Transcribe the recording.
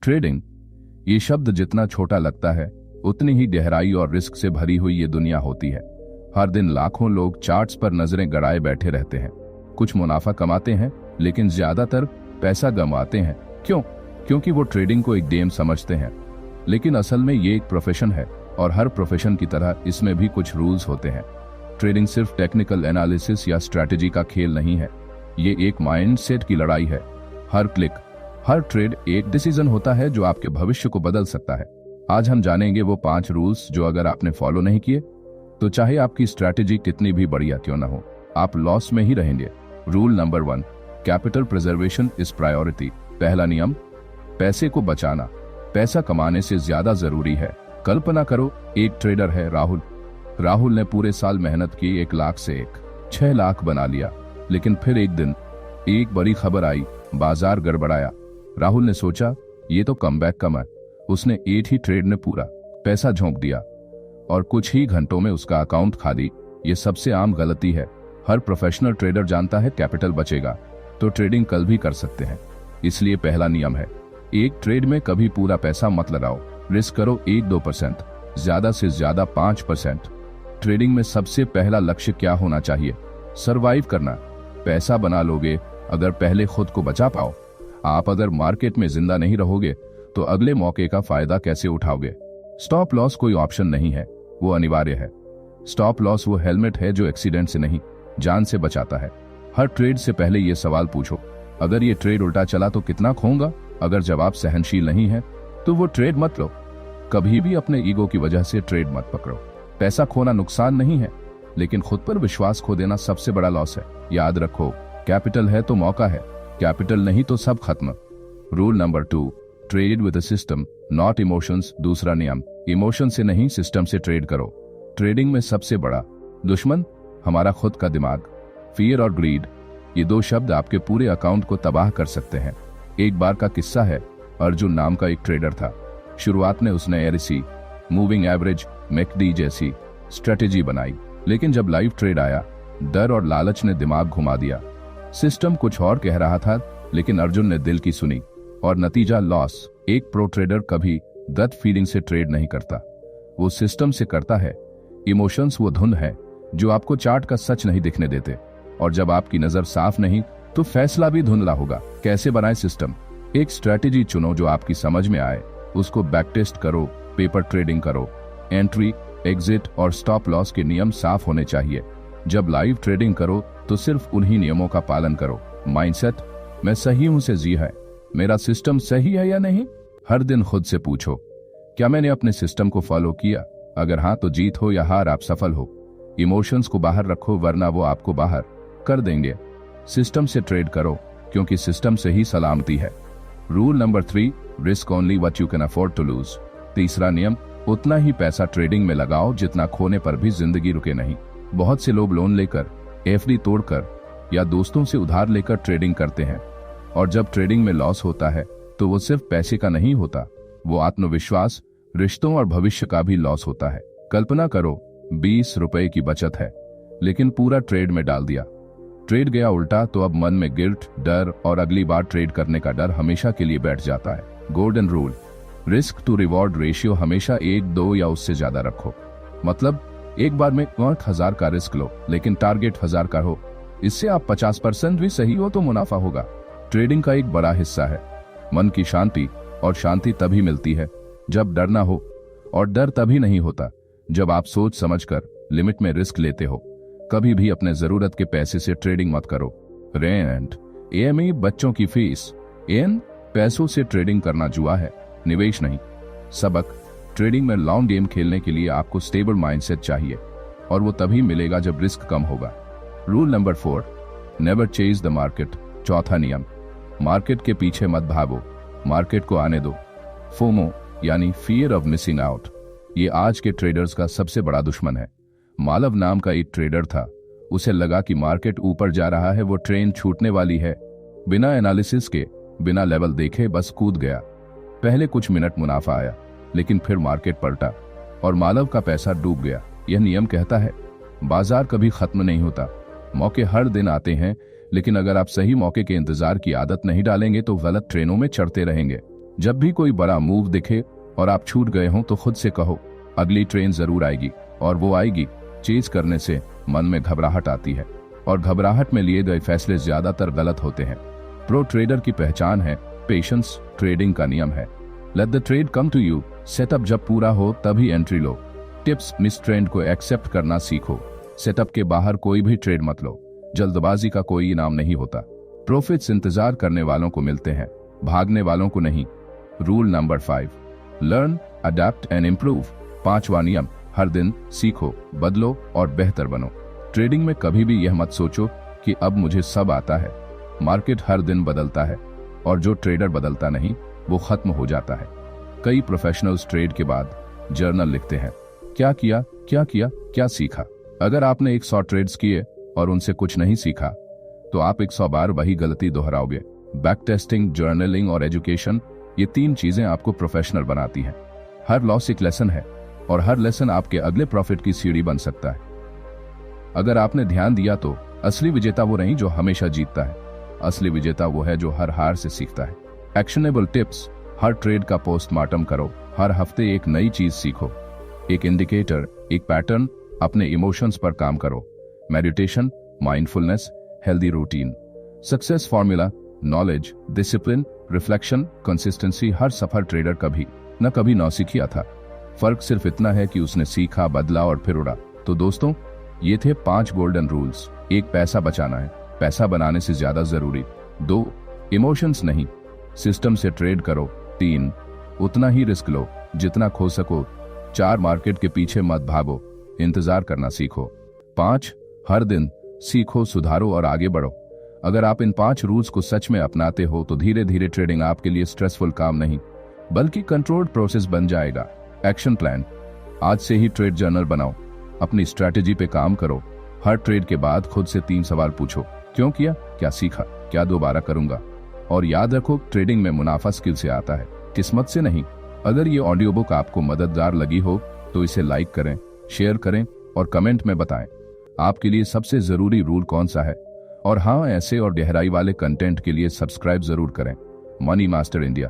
Trading, ये शब्द जितना छोटा लगता है उतनी ही गहराई और रिस्क से भरी हुई ये दुनिया होती है। हर दिन लाखों लोग चार्ट्स पर नजरें गड़ाए बैठे रहते हैं। कुछ मुनाफा कमाते हैं लेकिन ज्यादातर पैसा गंवाते हैं। क्यों? क्योंकि वो ट्रेडिंग को एक गेम समझते हैं। लेकिन असल में ये एक प्रोफेशन है और हर प्रोफेशन की तरह इसमें भी कुछ रूल्स होते हैं। ट्रेडिंग सिर्फ टेक्निकल एनालिसिस या स्ट्रैटेजी का खेल नहीं है, ये एक माइंडसेट की लड़ाई है। हर क्लिक, हर ट्रेड एक डिसीजन होता है जो आपके भविष्य को बदल सकता है। आज हम जानेंगे वो 5 रूल्स जो अगर आपने फॉलो नहीं किए तो चाहे आपकी स्ट्रैटेजी कितनी भी बढ़िया क्यों ना हो, आप लॉस में ही रहेंगे। Rule number 1, capital preservation is priority. पहला नियम, पैसे को बचाना पैसा कमाने से ज्यादा जरूरी है। कल्पना करो, एक ट्रेडर है राहुल ने पूरे साल मेहनत की, 1 लाख से 6 लाख बना लिया। लेकिन फिर एक दिन एक बड़ी खबर आई, बाजार गड़बड़ाया। राहुल ने सोचा ये तो कमबैक कम है। उसने एक ही ट्रेड में पूरा पैसा झोंक दिया और कुछ ही घंटों में उसका अकाउंट खाली। ये सबसे आम गलती है। हर प्रोफेशनल ट्रेडर जानता है कैपिटल बचेगा तो ट्रेडिंग कल भी कर सकते हैं। इसलिए पहला नियम है, एक ट्रेड में कभी पूरा पैसा मत लगाओ। रिस्क करो 1-2%, ज्यादा से ज्यादा 5%। ट्रेडिंग में सबसे पहला लक्ष्य क्या होना चाहिए? सरवाइव करना। पैसा बना लोगे अगर पहले खुद को बचा पाओ। आप अगर मार्केट में जिंदा नहीं रहोगे तो अगले मौके का फायदा कैसे उठाओगे? स्टॉप लॉस कोई ऑप्शन नहीं है, वो अनिवार्य है। स्टॉप लॉस वो हेलमेट है जो एक्सीडेंट से नहीं, जान से बचाता है। हर ट्रेड से पहले ये सवाल पूछो, अगर ये ट्रेड उल्टा चला तो कितना खोऊंगा? अगर जवाब सहनशील नहीं है तो वो ट्रेड मत लो। कभी भी अपने ईगो की वजह से ट्रेड मत पकड़ो। पैसा खोना नुकसान नहीं है, लेकिन खुद पर विश्वास खो देना सबसे बड़ा लॉस है। याद रखो, कैपिटल है तो मौका है, कैपिटल नहीं तो सब खत्म। Rule number 2, trade with a system not emotions. दूसरा नियम, इमोशन से नहीं सिस्टम से ट्रेड करो। ट्रेडिंग में सबसे बड़ा दुश्मन हमारा खुद का दिमाग। फियर और ग्रीड, ये 2 शब्द आपके पूरे अकाउंट को तबाह कर सकते हैं। एक बार का किस्सा है, अर्जुन नाम का एक ट्रेडर था। शुरुआत में उसने एरसी, मूविंग एवरेज, मैकडी जैसी स्ट्रेटेजी बनाई, लेकिन जब लाइव ट्रेड आया डर और लालच ने दिमाग घुमा दिया। सिस्टम कुछ और कह रहा था लेकिन अर्जुन ने दिल की सुनी और नतीजा लॉस। एक प्रो ट्रेडर कभी गट फीलिंग से ट्रेड नहीं करता, वो सिस्टम से करता है। इमोशंस वो धुन है जो आपको चार्ट का सच नहीं दिखने देते, और जब आपकी नजर साफ नहीं तो फैसला भी धुंधला होगा। कैसे बनाए सिस्टम? एक स्ट्रैटेजी चुनो जो आपकी समझ में आए, उसको बैक टेस्ट करो, पेपर ट्रेडिंग करो। एंट्री, एग्जिट और स्टॉप लॉस के नियम साफ होने चाहिए। जब लाइव ट्रेडिंग करो तो सिर्फ उन्हीं नियमों का पालन करो। माइंडसेट, मैं सही हूं से जी है, मेरा सिस्टम सही है या नहीं? हर दिन खुद से पूछो, क्या मैंने अपने सिस्टम को फॉलो किया? अगर हाँ तो जीत हो या हार आप सफल हो। इमोशंस को बाहर रखो वरना वो आपको बाहर कर देंगे। सिस्टम से ट्रेड करो क्योंकि सिस्टम से ही सलामती है। Rule number 3, risk only what you can afford to lose. तीसरा नियम, उतना ही पैसा ट्रेडिंग में लगाओ जितना खोने पर भी जिंदगी रुके नहीं। बहुत से लोग लोन लेकर, एफडी तोड़कर या दोस्तों से उधार लेकर ट्रेडिंग करते हैं, और जब ट्रेडिंग में लॉस होता है तो वो सिर्फ पैसे का नहीं होता, वो आत्मविश्वास, रिश्तों और भविष्य का भी लॉस होता है। कल्पना करो 20 रुपए की बचत है लेकिन पूरा ट्रेड में डाल दिया। ट्रेड गया उल्टा तो अब मन में गिल्ट, डर और अगली बार ट्रेड करने का डर हमेशा के लिए बैठ जाता है। Golden rule, risk to reward ratio हमेशा 1, 2 या उससे ज्यादा रखो। मतलब एक बार में 1000 का रिस्क लो लेकिन टारगेट 1000 का हो। इससे आप 50% भी सही हो तो मुनाफा होगा। ट्रेडिंग का एक बड़ा हिस्सा है मन की शांति, और शांति तभी मिलती है जब डर ना हो, और डर तभी नहीं होता जब आप सोच समझकर लिमिट में रिस्क लेते हो। कभी भी अपने जरूरत के पैसे से ट्रेडिंग मत करो। रेंट, एएमई बच्चों की फीस, एन पैसों से ट्रेडिंग करना जुआ है, निवेश नहीं। सबक, ट्रेडिंग में लॉन्ग गेम खेलने के लिए आपको स्टेबल माइंडसेट चाहिए, और वो तभी मिलेगा जब रिस्क कम होगा। Rule number 4, never chase the market. चौथा नियम, मार्केट के पीछे मत भागो, मार्केट को आने दो। फोमो यानी फियर ऑफ मिसिंग आउट, ये आज के ट्रेडर्स का सबसे बड़ा दुश्मन है। मालव नाम का एक ट्रेडर था, उसे लगा कि मार्केट ऊपर जा रहा है, वो ट्रेन छूटने वाली है। बिना एनालिसिस के, बिना लेवल देखे बस कूद गया। पहले कुछ मिनट मुनाफा आया लेकिन फिर मार्केट पलटा और मालव का पैसा डूब गया। यह नियम कहता है बाजार कभी खत्म नहीं होता, मौके हर दिन आते हैं, लेकिन अगर आप सही मौके के इंतजार की आदत नहीं डालेंगे तो गलत ट्रेनों में चढ़ते रहेंगे। जब भी कोई बड़ा मूव दिखे और आप छूट गए हों तो खुद से कहो अगली ट्रेन जरूर आएगी, और वो आएगी। चेज करने से मन में घबराहट आती है और घबराहट में लिए गए फैसले ज्यादातर गलत होते हैं। प्रो ट्रेडर की पहचान है पेशेंस। ट्रेडिंग का नियम है let the trade come to you. Setup जब पूरा हो तभी एंट्री लो। टिप्स, मिस ट्रेंड को एक्सेप्ट करना सीखो। सेटअप के बाहर कोई भी ट्रेड मत लो। जल्दबाजी का कोई इनाम नहीं होता। प्रॉफिट्स इंतजार करने वालों को मिलते हैं, भागने वालों को नहीं। Rule number 5, learn, adapt and improve. 5वां नियम, हर दिन सीखो, बदलो और बेहतर बनो। ट्रेडिंग में कभी भी यह मत सोचो कि अब मुझे सब आता है। मार्केट हर दिन बदलता है और जो ट्रेडर बदलता नहीं वो खत्म हो जाता है। कई प्रोफेशनल्स ट्रेड के बाद जर्नल लिखते हैं, क्या किया, क्या किया, क्या सीखा। अगर आपने 100 ट्रेड्स किए और उनसे कुछ नहीं सीखा तो आप 100 बार वही गलती दोहराओगे। बैक टेस्टिंग, जर्नलिंग और एजुकेशन, ये 3 चीजें आपको प्रोफेशनल बनाती हैं। हर लॉस एक लेसन है और हर लेसन आपके अगले प्रॉफिट की सीढ़ी बन सकता है। अगर आपने ध्यान दिया तो असली विजेता वो नहीं जो हमेशा जीतता है, असली विजेता वो है जो हर हार से सीखता है। एक्शनेबल टिप्स, हर ट्रेड का पोस्टमार्टम करो। हर हफ्ते एक नई चीज सीखो, एक इंडिकेटर, एक पैटर्न। अपने इमोशंस पर काम करो। Meditation, mindfulness, healthy routine. Success formula, knowledge, discipline, reflection, consistency. हर सफल ट्रेडर कभी न कभी नौसिखिया था। फर्क सिर्फ इतना है कि उसने सीखा, बदला और फिर उड़ा। तो दोस्तों, ये थे 5 गोल्डन रूल्स। 1, पैसा बचाना है, पैसा बनाने से ज्यादा जरूरी। 2, इमोशंस नहीं, सिस्टम से ट्रेड करो। 3, उतना ही रिस्क लो जितना खो सको। 4, मार्केट के पीछे मत भागो, इंतजार करना सीखो। 5, हर दिन सीखो, सुधारो और आगे बढ़ो। अगर आप इन 5 रूल्स को सच में अपनाते हो तो धीरे धीरे ट्रेडिंग आपके लिए स्ट्रेसफुल काम नहीं बल्कि कंट्रोल्ड प्रोसेस बन जाएगा। एक्शन प्लान, आज से ही ट्रेड जर्नल बनाओ, अपनी स्ट्रैटेजी पे काम करो। हर ट्रेड के बाद खुद से 3 सवाल पूछो, क्यों किया, क्या सीखा, क्या दोबारा करूंगा। और याद रखो, ट्रेडिंग में मुनाफा स्किल से आता है, किस्मत से नहीं। अगर ये ऑडियो बुक आपको मददगार लगी हो तो इसे लाइक करें, शेयर करें और कमेंट में बताएं आपके लिए सबसे जरूरी रूल कौन सा है। और हाँ, ऐसे और गहराई वाले कंटेंट के लिए सब्सक्राइब जरूर करें। Money master India.